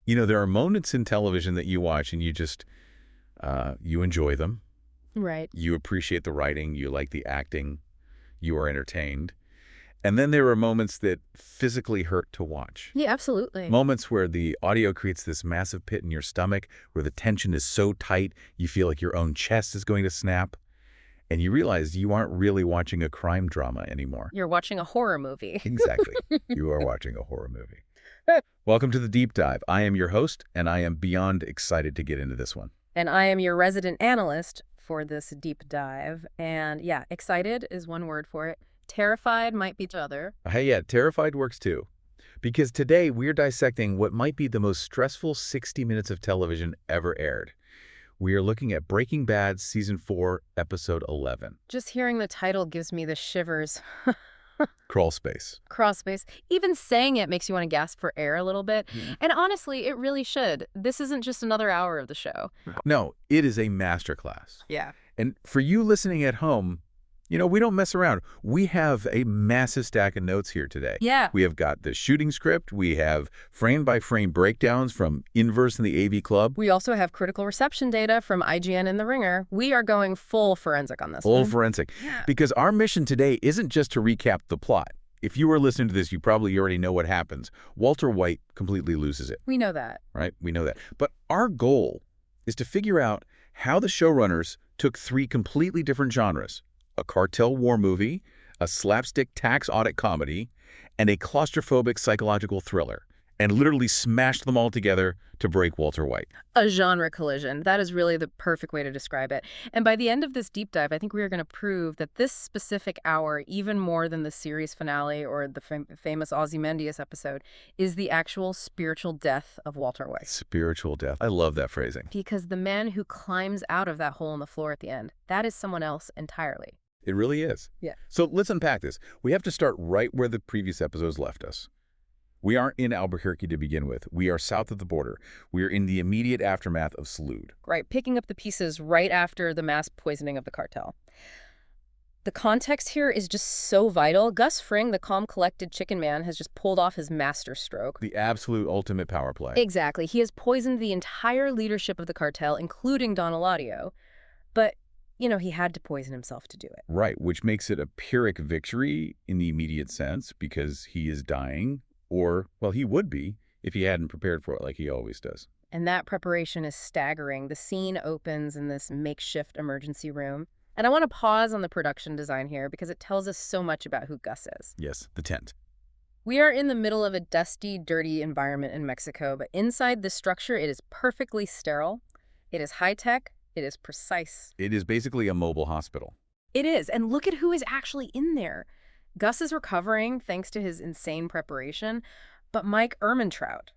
You know, there are moments in television that you watch and you just, you enjoy them. Right. You appreciate the writing. You like the acting. You are entertained. And then there are moments that physically hurt to watch. Yeah, absolutely. Moments where the audio creates this massive pit in your stomach, where the tension is so tight, you feel like your own chest is going to snap. And you realize you aren't really watching a crime drama anymore. You're watching a horror movie. Exactly. You are watching a horror movie. Welcome to the Deep Dive. I am your host, and I am beyond excited to get into this one. And I am your resident analyst for this deep dive. And yeah, excited is one word for it. Terrified might be the other. Hey, yeah, terrified works too. Because today we're dissecting what might be the most stressful 60 minutes of television ever aired. We are looking at Breaking Bad Season 4, Episode 11. Just hearing the title gives me the shivers. Crawl space. Crawl space. Even saying it makes you want to gasp for air a little bit. Yeah. And honestly, it really should. This isn't just another hour of the show. No, it is a masterclass. Yeah. And for you listening at home, you know, we don't mess around. We have a massive stack of notes here today. Yeah. We have got the shooting script. We have frame-by-frame breakdowns from Inverse and the AV Club. We also have critical reception data from IGN and The Ringer. We are going full forensic on this Full one. forensic. Yeah. Because our mission today isn't just to recap the plot. If you were listening to this, you probably already know what happens. Walter White completely loses it. We know that. Right? We know that. But our goal is to figure out how the showrunners took three completely different genres: a cartel war movie, a slapstick tax audit comedy, and a claustrophobic psychological thriller, and literally smashed them all together to break Walter White. A genre collision. That is really the perfect way to describe it. And by the end of this deep dive, I think we are going to prove that this specific hour, even more than the series finale or the famous Ozymandias episode, is the actual spiritual death of Walter White. Spiritual death. I love that phrasing. Because the man who climbs out of that hole in the floor at the end, that is someone else entirely. It really is. Yeah. So let's unpack this. We have to start right where the previous episodes left us. We aren't in Albuquerque to begin with. We are south of the border. We are in the immediate aftermath of Salud. Right, picking up the pieces right after the mass poisoning of the cartel. The context here is just so vital. Gus Fring, the calm, collected chicken man, has just pulled off his master stroke. The absolute ultimate power play. Exactly. He has poisoned the entire leadership of the cartel, including Don Eladio. But you know, he had to poison himself to do it. Right, which makes it a Pyrrhic victory in the immediate sense because he is dying, or, well, he would be if he hadn't prepared for it like he always does. And that preparation is staggering. The scene opens in this makeshift emergency room. And I want to pause on the production design here because it tells us so much about who Gus is. Yes, the tent. We are in the middle of a dusty, dirty environment in Mexico, but inside this structure, it is perfectly sterile. It is high-tech. It is precise. It is basically a mobile hospital. It is. And look at who is actually in there. Gus is recovering thanks to his insane preparation, but Mike Ehrmantraut,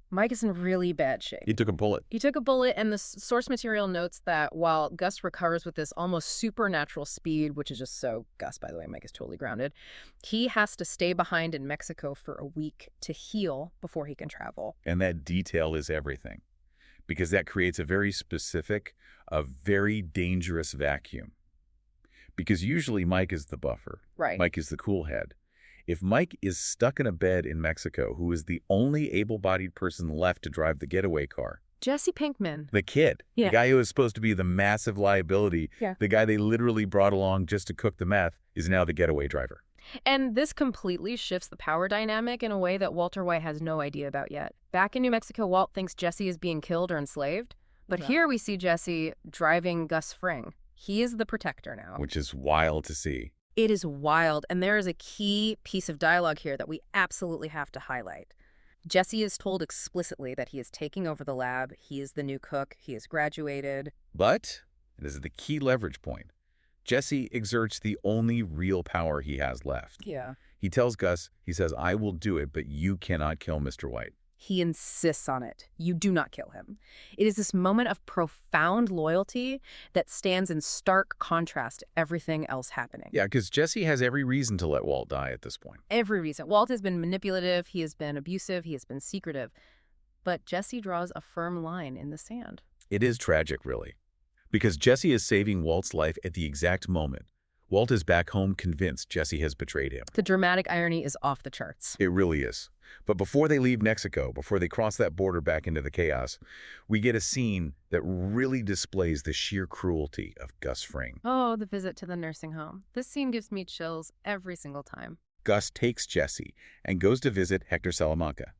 Mike is in really bad shape. He took a bullet. He took a bullet, and the source material notes that while Gus recovers with this almost supernatural speed, which is just so Gus, by the way, Mike is totally grounded, he has to stay behind in Mexico for a week to heal before he can travel. And that detail is everything, because that creates a very specific, a very dangerous vacuum. Because usually Mike is the buffer. Right. Mike is the cool head. If Mike is stuck in a bed in Mexico, who is the only able-bodied person left to drive the getaway car? Jesse Pinkman. The kid. Yeah. The guy who is supposed to be the massive liability. Yeah. The guy they literally brought along just to cook the meth is now the getaway driver. And this completely shifts the power dynamic in a way that Walter White has no idea about yet. Back in New Mexico, Walt thinks Jesse is being killed or enslaved. But here we see Jesse driving Gus Fring. He is the protector now. Which is wild to see. It is wild, and there is a key piece of dialogue here that we absolutely have to highlight. Jesse is told explicitly that he is taking over the lab, he is the new cook, he has graduated. But, and this is the key leverage point, Jesse exerts the only real power he has left. Yeah. He tells Gus, he says, I will do it, but you cannot kill Mr. White. He insists on it. You do not kill him. It is this moment of profound loyalty that stands in stark contrast to everything else happening. Yeah, because Jesse has every reason to let Walt die at this point. Every reason. Walt has been manipulative, he has been abusive, he has been secretive. But Jesse draws a firm line in the sand. It is tragic, really. Because Jesse is saving Walt's life at the exact moment. Walt is back home convinced Jesse has betrayed him. The dramatic irony is off the charts. It really is. But before they leave Mexico, before they cross that border back into the chaos, we get a scene that really displays the sheer cruelty of Gus Fring. Oh, the visit to the nursing home. This scene gives me chills every single time. Gus takes Jesse and goes to visit Hector Salamanca.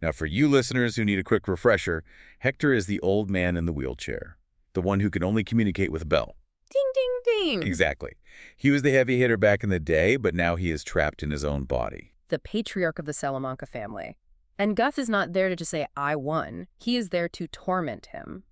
Now, for you listeners who need a quick refresher, Hector is the old man in the wheelchair, the one who can only communicate with Bell. Ding, ding, ding. Exactly. He was the heavy hitter back in the day, but now he is trapped in his own body. The patriarch of the Salamanca family. And Gus is not there to just say, I won. He is there to torment him.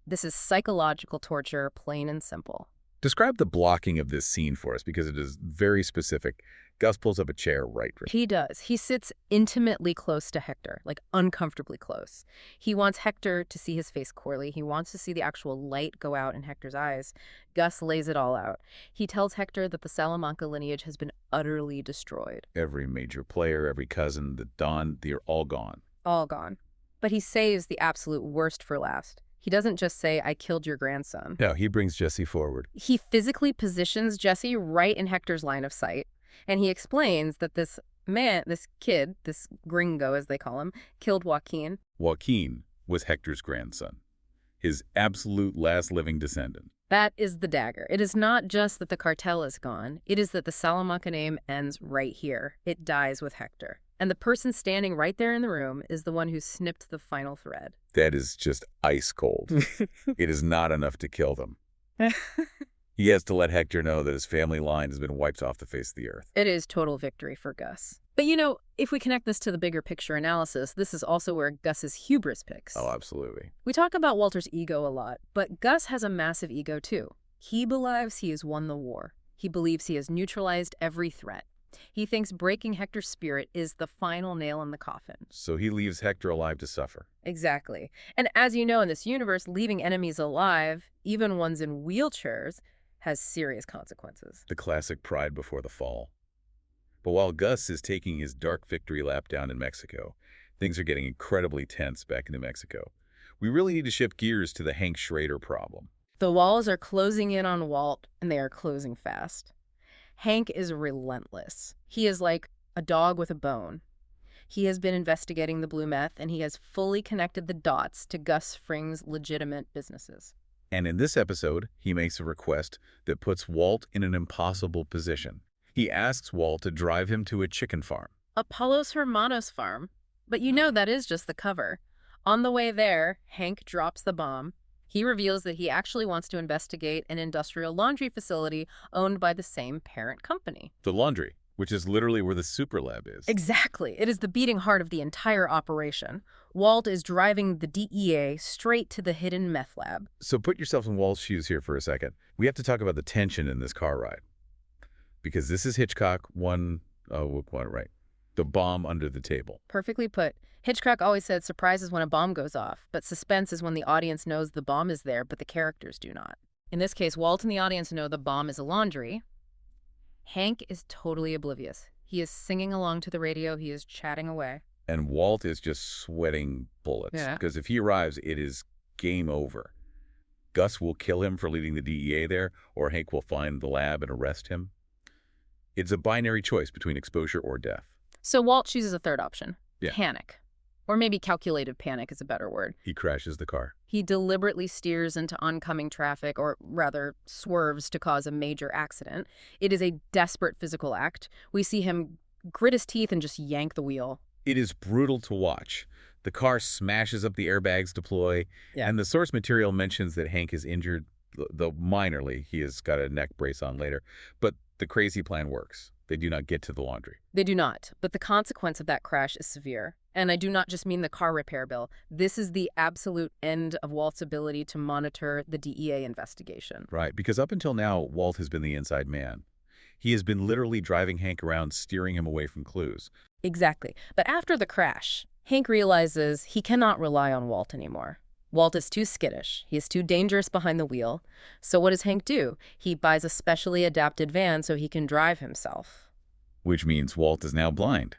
This is psychological torture, plain and simple. Describe the blocking of this scene for us, because it is very specific. Gus pulls up a chair right. He does. He sits intimately close to Hector, like uncomfortably close. He wants Hector to see his face clearly. He wants to see the actual light go out in Hector's eyes. Gus lays it all out. He tells Hector that the Salamanca lineage has been utterly destroyed. Every major player, every cousin, the Don, they're all gone. All gone. But he saves the absolute worst for last. He doesn't just say, I killed your grandson. No, he brings Jesse forward. He physically positions Jesse right in Hector's line of sight. And he explains that this man, this kid, this gringo as they call him, killed Joaquin. Joaquin was Hector's grandson, his absolute last living descendant. That is the dagger. It is not just that the cartel is gone. It is that the Salamanca name ends right here. It dies with Hector. And the person standing right there in the room is the one who snipped the final thread. That is just ice cold. It is not enough to kill them. He has to let Hector know that his family line has been wiped off the face of the earth. It is total victory for Gus. But you know, if we connect this to the bigger picture analysis, this is also where Gus's hubris picks. Oh, absolutely. We talk about Walter's ego a lot, but Gus has a massive ego too. He believes he has won the war. He believes he has neutralized every threat. He thinks breaking Hector's spirit is the final nail in the coffin. So he leaves Hector alive to suffer. Exactly. And as you know, in this universe, leaving enemies alive, even ones in wheelchairs, has serious consequences. The classic pride before the fall. But while Gus is taking his dark victory lap down in Mexico, things are getting incredibly tense back in New Mexico. We really need to shift gears to the Hank Schrader problem. The walls are closing in on Walt, and they are closing fast. Hank is relentless. He is like a dog with a bone. He has been investigating the blue meth, and he has fully connected the dots to Gus Fring's legitimate businesses. And in this episode, he makes a request that puts Walt in an impossible position. He asks Walt to drive him to a chicken farm. Apollos Hermanos farm. But you know that is just the cover. On the way there, Hank drops the bomb. He reveals that he actually wants to investigate an industrial laundry facility owned by the same parent company. The laundry, which is literally where the super lab is. Exactly. It is the beating heart of the entire operation. Walt is driving the DEA straight to the hidden meth lab. So put yourself in Walt's shoes here for a second. We have to talk about the tension in this car ride. Because this is Hitchcock, right. The bomb under the table. Perfectly put. Hitchcock always said surprise is when a bomb goes off, but suspense is when the audience knows the bomb is there, but the characters do not. In this case, Walt and the audience know the bomb is a laundry. Hank is totally oblivious. He is singing along to the radio. He is chatting away. And Walt is just sweating bullets. Yeah. Because if he arrives, it is game over. Gus will kill him for leading the DEA there, or Hank will find the lab and arrest him. It's a binary choice between exposure or death. So Walt chooses a third option. Yeah. Panic. Or maybe calculated panic is a better word. He crashes the car. He deliberately steers into oncoming traffic, or rather swerves to cause a major accident. It is a desperate physical act. We see him grit his teeth and just yank the wheel. It is brutal to watch. The car smashes up, the airbags deploy, and the source material mentions that Hank is injured, though minorly. He has got a neck brace on later. But the crazy plan works. They do not get to the laundry. They do not, but the consequence of that crash is severe. And I do not just mean the car repair bill. This is the absolute end of Walt's ability to monitor the DEA investigation. Right, because up until now, Walt has been the inside man. He has been literally driving Hank around, steering him away from clues. Exactly. But after the crash, Hank realizes he cannot rely on Walt anymore. Walt is too skittish. He is too dangerous behind the wheel. So what does Hank do? He buys a specially adapted van so he can drive himself. Which means Walt is now blind.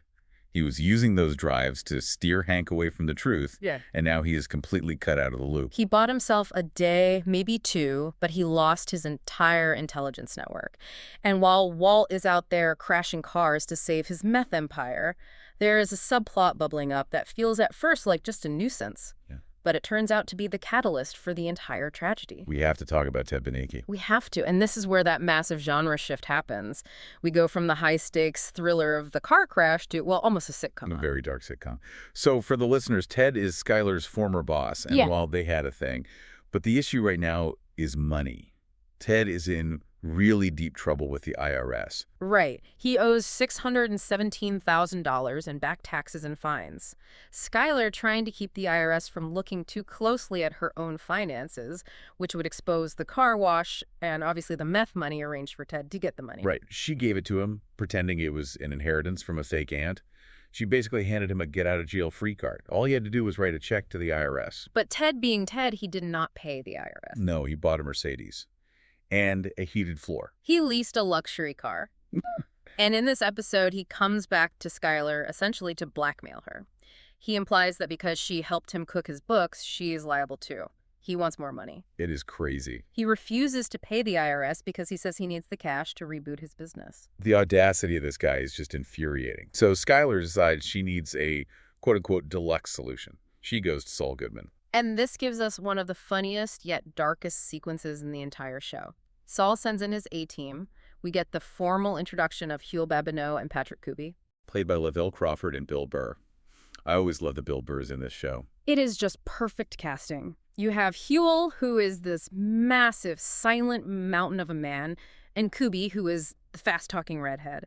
He was using those drives to steer Hank away from the truth, and now he is completely cut out of the loop. He bought himself a day, maybe two, but he lost his entire intelligence network. And while Walt is out there crashing cars to save his meth empire, There is a subplot bubbling up that feels at first like just a nuisance. Yeah. But it turns out to be the catalyst for the entire tragedy. We have to talk about Ted Beneke. We have to, and this is where that massive genre shift happens. We go from the high-stakes thriller of the car crash to, well, almost a sitcom. A very dark sitcom. So for the listeners, Ted is Skyler's former boss, and while they had a thing. But the issue right now is money. Ted is in really deep trouble with the IRS. Right. He owes $617,000 in back taxes and fines. Skyler trying to keep the IRS from looking too closely at her own finances, which would expose the car wash and obviously the meth money arranged for Ted to get the money. Right. She gave it to him, pretending it was an inheritance from a fake aunt. She basically handed him a get-out-of-jail-free card. All he had to do was write a check to the IRS. But Ted being Ted, he did not pay the IRS. No, he bought a Mercedes. And a heated floor. He leased a luxury car. And in this episode, he comes back to Skyler essentially to blackmail her. He implies that because she helped him cook his books, she is liable too. He wants more money. It is crazy. He refuses to pay the IRS because he says he needs the cash to reboot his business. The audacity of this guy is just infuriating. So Skyler decides she needs a quote-unquote deluxe solution. She goes to Saul Goodman. And this gives us one of the funniest yet darkest sequences in the entire show. Saul sends in his A-team. We get the formal introduction of Huell and Patrick Kuby. Played by Lavelle Crawford and Bill Burr. I always love the Bill Burrs in this show. It is just perfect casting. You have Huell, who is this massive, silent mountain of a man, and Kuby, who is the fast-talking redhead.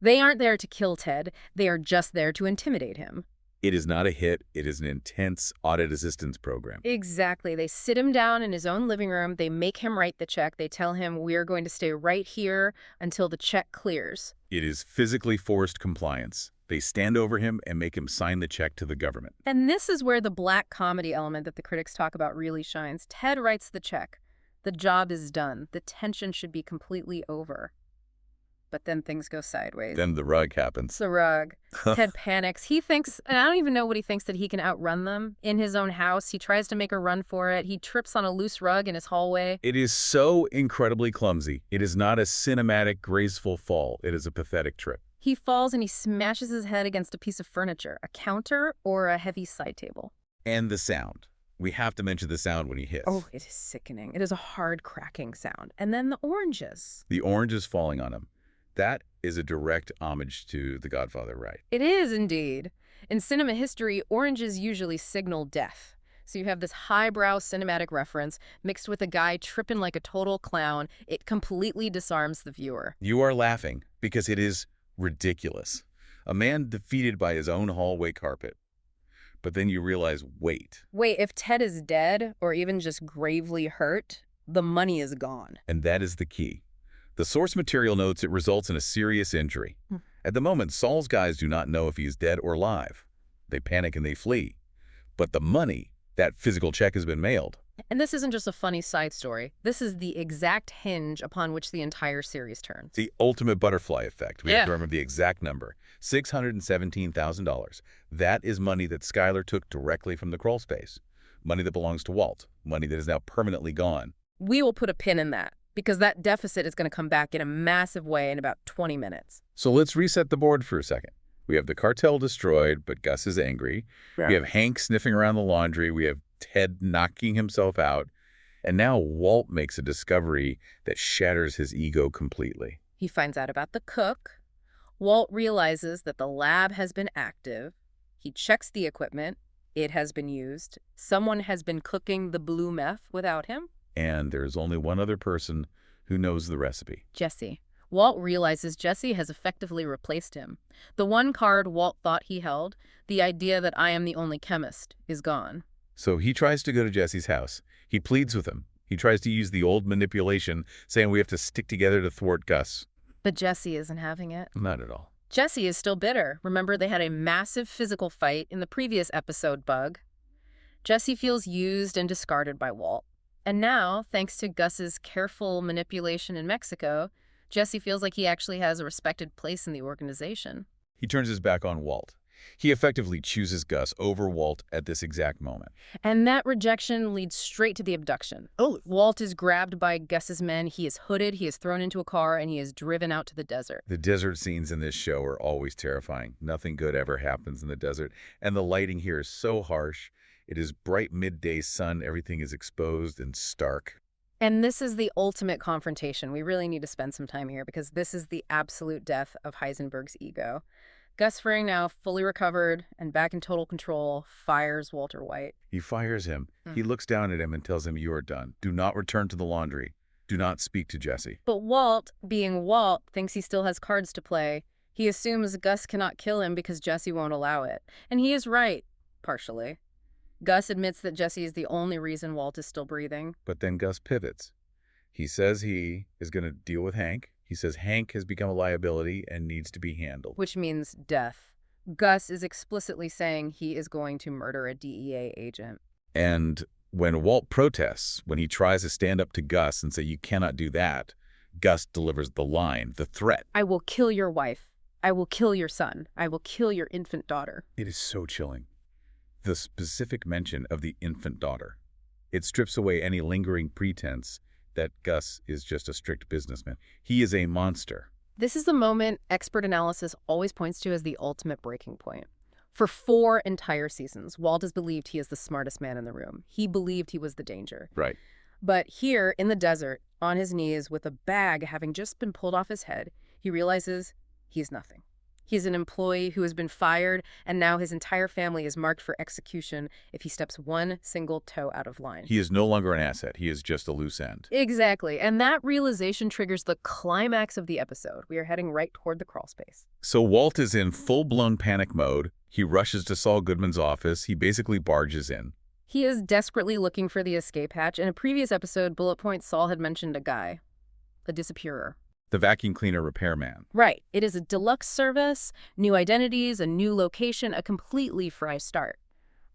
They aren't there to kill Ted. They are just there to intimidate him. It is not a hit. It is an intense audit assistance program. Exactly. They sit him down in his own living room. They make him write the check. They tell him, we're going to stay right here until the check clears. It is physically forced compliance. They stand over him and make him sign the check to the government. And this is where the black comedy element that the critics talk about really shines. Ted writes the check. The job is done. The tension should be completely over. But then things go sideways. Then the rug happens. It's the rug. Ted panics. He thinks, and I don't even know what he thinks, that he can outrun them in his own house. He tries to make a run for it. He trips on a loose rug in his hallway. It is so incredibly clumsy. It is not a cinematic, graceful fall. It is a pathetic trip. He falls and he smashes his head against a piece of furniture, a counter or a heavy side table. And the sound. We have to mention the sound when he hits. Oh, it is sickening. It is a hard cracking sound. And then the oranges. The orange is falling on him. That is a direct homage to The Godfather, right? It is indeed. In cinema history, oranges usually signal death. So you have this highbrow cinematic reference mixed with a guy tripping like a total clown. It completely disarms the viewer. You are laughing because it is ridiculous. A man defeated by his own hallway carpet. But then you realize, wait, if Ted is dead or even just gravely hurt, the money is gone. And that is the key. The source material notes it results in a serious injury. At the moment, Saul's guys do not know if he is dead or alive. They panic and they flee. But the money, that physical check, has been mailed. And this isn't just a funny side story. This is the exact hinge upon which the entire series turns. The ultimate butterfly effect. We have to remember the exact number. $617,000. That is money that Skyler took directly from the crawl space. Money that belongs to Walt. Money that is now permanently gone. We will put a pin in that, because that deficit is going to come back in a massive way in about 20 minutes. So let's reset the board for a second. We have the cartel destroyed, but Gus is angry. Yeah. We have Hank sniffing around the laundry. We have Ted knocking himself out. And now Walt makes a discovery that shatters his ego completely. He finds out about the cook. Walt realizes that the lab has been active. He checks the equipment. It has been used. Someone has been cooking the blue meth without him. And there's only one other person who knows the recipe. Jesse. Walt realizes Jesse has effectively replaced him. The one card Walt thought he held, the idea that I am the only chemist, is gone. So he tries to go to Jesse's house. He pleads with him. He tries to use the old manipulation, saying we have to stick together to thwart Gus. But Jesse isn't having it. Not at all. Jesse is still bitter. Remember, they had a massive physical fight in the previous episode, Bug. Jesse feels used and discarded by Walt. And now, thanks to Gus's careful manipulation in Mexico, Jesse feels like he actually has a respected place in the organization. He turns his back on Walt. He effectively chooses Gus over Walt at this exact moment. And that rejection leads straight to the abduction. Oh, Walt is grabbed by Gus's men, he is hooded, he is thrown into a car, and he is driven out to the desert. the desert scenes in this show are always terrifying. Nothing good ever happens in the desert. And the lighting here is so harsh. It is bright midday sun. Everything is exposed and stark. And this is the ultimate confrontation. We really need to spend some time here because this is the absolute death of Heisenberg's ego. Gus Fring, now fully recovered and back in total control, fires Walter White. He fires him. He looks down at him and tells him, "You are done. Do not return to the laundry. Do not speak to Jesse." But Walt, being Walt, thinks he still has cards to play. He assumes Gus cannot kill him because Jesse won't allow it. And he is right, partially. Gus admits that Jesse is the only reason Walt is still breathing. But then Gus pivots. He says he is going to deal with Hank. He says Hank has become a liability and needs to be handled. Which means death. Gus is explicitly saying he is going to murder a DEA agent. And when Walt protests, when he tries to stand up to Gus and say, "You cannot do that," Gus delivers the line, the threat. I will kill your wife. I will kill your son. I will kill your infant daughter. It is so chilling. The specific mention of the infant daughter. It strips away any lingering pretense that Gus is just a strict businessman. He is a monster. This is the moment expert analysis always points to as the ultimate breaking point. For 4 entire seasons, Walt has believed he is the smartest man in the room. He believed he was the danger. Right. But here in the desert, on his knees with a bag having just been pulled off his head, he realizes he's nothing. He's an employee who has been fired, and now his entire family is marked for execution if he steps one single toe out of line. He is no longer an asset. He is just a loose end. Exactly. And that realization triggers the climax of the episode. We are heading right toward the crawl space. So Walt is in full-blown panic mode. He rushes to Saul Goodman's office. He basically barges in. He is desperately looking for the escape hatch. In a previous episode, Bullet Point Saul had mentioned a guy, a disappearer. The vacuum cleaner repairman. Right. It is a deluxe service, new identities, a new location, a completely fresh start.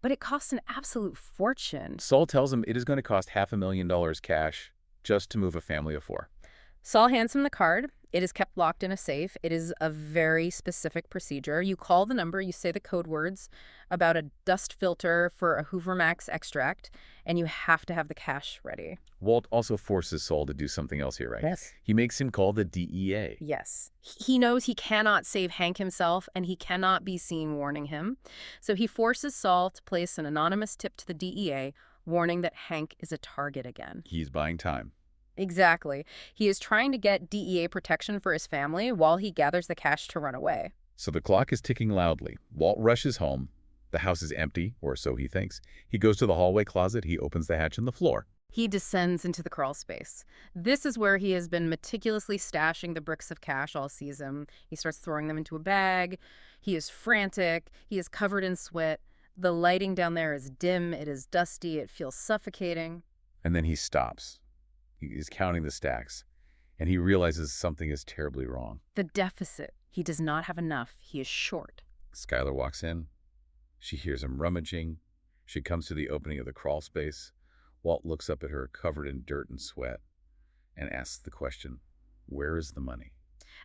But it costs an absolute fortune. Saul tells him it is going to cost $500,000 cash just to move a family of 4. Saul hands him the card. It is kept locked in a safe. It is a very specific procedure. You call the number, you say the code words about a dust filter for a Hoover Max extract, and you have to have the cash ready. Walt also forces Saul to do something else here, right? Yes. He makes him call the DEA. Yes. He knows he cannot save Hank himself, and he cannot be seen warning him. So he forces Saul to place an anonymous tip to the DEA, warning that Hank is a target again. He's buying time. Exactly. He is trying to get DEA protection for his family while he gathers the cash to run away. So the clock is ticking loudly. Walt rushes home. The house is empty, or so he thinks. He goes to the hallway closet. He opens the hatch in the floor. He descends into the crawl space. This is where he has been meticulously stashing the bricks of cash all season. He starts throwing them into a bag. He is frantic. He is covered in sweat. The lighting down there is dim. It is dusty. It feels suffocating. And then he stops. He is counting the stacks, and he realizes something is terribly wrong. The deficit. He does not have enough. He is short. Skyler walks in. She hears him rummaging. She comes to the opening of the crawl space. Walt looks up at her, covered in dirt and sweat, and asks the question, where is the money?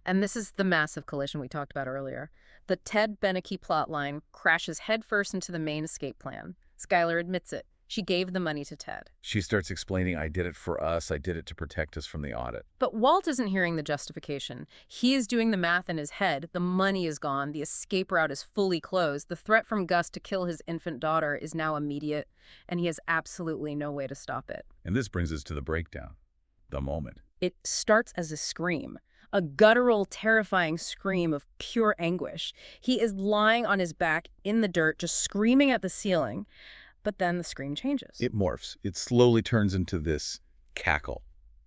And this is the massive collision we talked about earlier. The Ted Beneke plotline crashes headfirst into the main escape plan. Skyler admits it. She gave the money to Ted. She starts explaining, I did it for us. I did it to protect us from the audit. But Walt isn't hearing the justification. He is doing the math in his head. The money is gone. The escape route is fully closed. The threat from Gus to kill his infant daughter is now immediate, and he has absolutely no way to stop it. And this brings us to the breakdown, the moment. It starts as a scream. A guttural, terrifying scream of pure anguish. He is lying on his back in the dirt, just screaming at the ceiling. But then the scream changes. It morphs. It slowly turns into this cackle,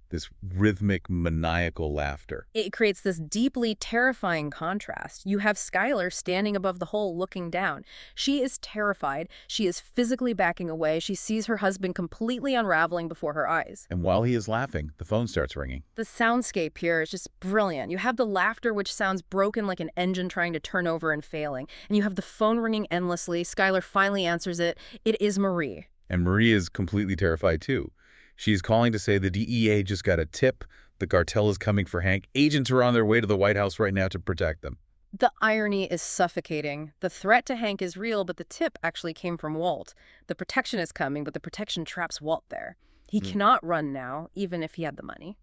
this rhythmic, maniacal laughter. It creates this deeply terrifying contrast. You have Skyler standing above the hole looking down. She is terrified. She is physically backing away. She sees her husband completely unraveling before her eyes. And while he is laughing, the phone starts ringing. The soundscape here is just brilliant. You have the laughter, which sounds broken like an engine trying to turn over and failing. And you have the phone ringing endlessly. Skyler finally answers it. It is Marie. And Marie is completely terrified, too. She's calling to say the DEA just got a tip. The cartel is coming for Hank. Agents are on their way to the White House right now to protect them. The irony is suffocating. The threat to Hank is real, but the tip actually came from Walt. The protection is coming, but the protection traps Walt there. He cannot run now, even if he had the money.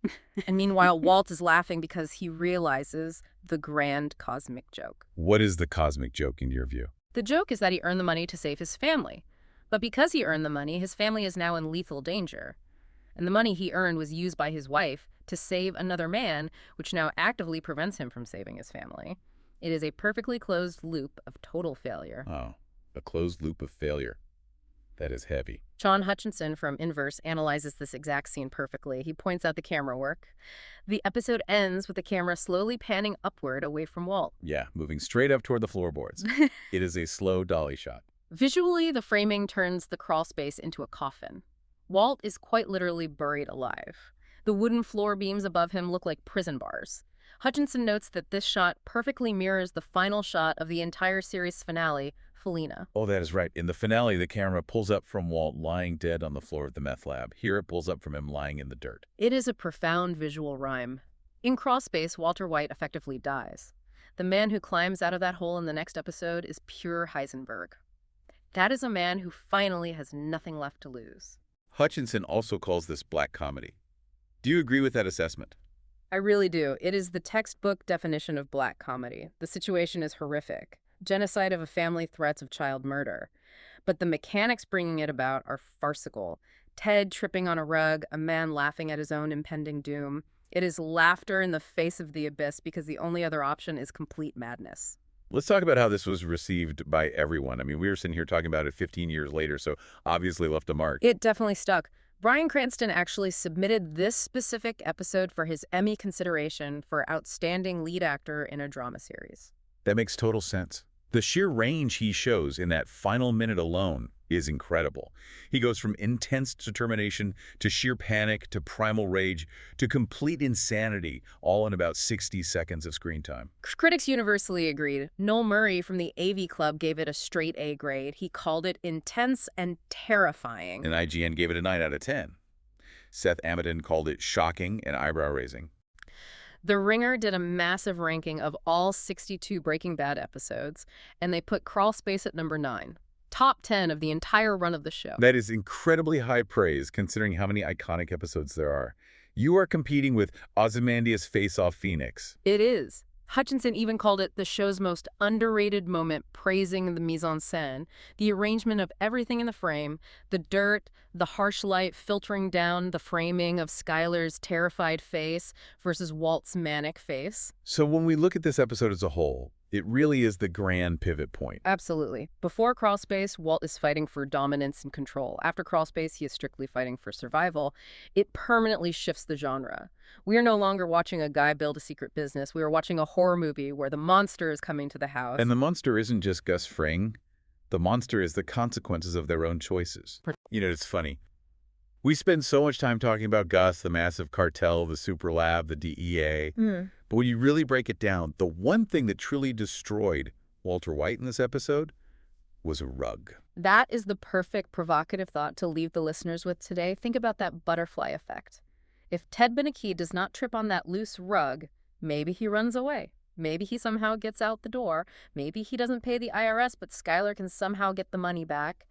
And meanwhile, Walt is laughing because he realizes the grand cosmic joke. What is the cosmic joke in your view? The joke is that he earned the money to save his family. But because he earned the money, his family is now in lethal danger. And the money he earned was used by his wife to save another man, which now actively prevents him from saving his family. It is a perfectly closed loop of total failure. Oh, a closed loop of failure. That is heavy. John Hutchinson from Inverse analyzes this exact scene perfectly. He points out the camera work. The episode ends with the camera slowly panning upward away from Walt. Yeah, moving straight up toward the floorboards. It is a slow dolly shot. Visually, the framing turns the crawl space into a coffin. Walt is quite literally buried alive. The wooden floor beams above him look like prison bars. Hutchinson notes that this shot perfectly mirrors the final shot of the entire series finale, Felina. Oh, that is right. In the finale, the camera pulls up from Walt lying dead on the floor of the meth lab. Here it pulls up from him lying in the dirt. It is a profound visual rhyme. In crawl space, Walter White effectively dies. The man who climbs out of that hole in the next episode is pure Heisenberg. That is a man who finally has nothing left to lose. Hutchinson also calls this black comedy. Do you agree with that assessment? I really do. It is the textbook definition of black comedy. The situation is horrific. Genocide of a family, threats of child murder. But the mechanics bringing it about are farcical. Ted tripping on a rug, a man laughing at his own impending doom. It is laughter in the face of the abyss because the only other option is complete madness. Let's talk about how this was received by everyone. I mean, we were sitting here talking about it 15 years later, so obviously left a mark. It definitely stuck. Bryan Cranston actually submitted this specific episode for his Emmy consideration for Outstanding Lead Actor in a Drama Series. That makes total sense. The sheer range he shows in that final minute alone is incredible. He goes from intense determination to sheer panic to primal rage to complete insanity, all in about 60 seconds of screen time. Critics universally agreed. Noel Murray from the AV Club gave it a straight A grade. He called it intense and terrifying. And IGN gave it a 9 out of 10. Seth Amidon called it shocking and eyebrow-raising. The Ringer did a massive ranking of all 62 Breaking Bad episodes, and they put Crawl Space at number 9. Top 10 of the entire run of the show. That is incredibly high praise considering how many iconic episodes there are. You are competing with Ozymandias' face-off Phoenix. It is. Hutchinson even called it the show's most underrated moment, praising the mise en scène, the arrangement of everything in the frame, the dirt, the harsh light filtering down the framing of Skyler's terrified face versus Walt's manic face. So when we look at this episode as a whole, it really is the grand pivot point. Absolutely. Before Crawl Space, Walt is fighting for dominance and control. After Crawl Space, he is strictly fighting for survival. It permanently shifts the genre. We are no longer watching a guy build a secret business. We are watching a horror movie where the monster is coming to the house. And the monster isn't just Gus Fring. The monster is the consequences of their own choices. You know, it's funny. We spend so much time talking about Gus, the massive cartel, the super lab, the DEA. But when you really break it down, the one thing that truly destroyed Walter White in this episode was a rug. That is the perfect provocative thought to leave the listeners with today. Think about that butterfly effect. If Ted Beneke does not trip on that loose rug, maybe he runs away. Maybe he somehow gets out the door. Maybe he doesn't pay the IRS, but Skyler can somehow get the money back.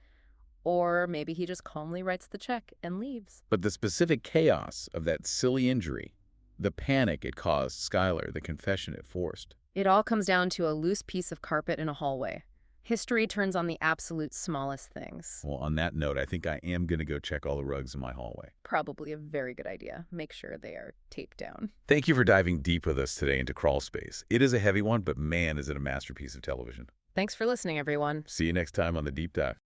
Or maybe he just calmly writes the check and leaves. But the specific chaos of that silly injury, the panic it caused Skyler, the confession it forced. It all comes down to a loose piece of carpet in a hallway. History turns on the absolute smallest things. Well, on that note, I think I am going to go check all the rugs in my hallway. Probably a very good idea. Make sure they are taped down. Thank you for diving deep with us today into Crawl Space. It is a heavy one, but man, is it a masterpiece of television. Thanks for listening, everyone. See you next time on The Deep Dive.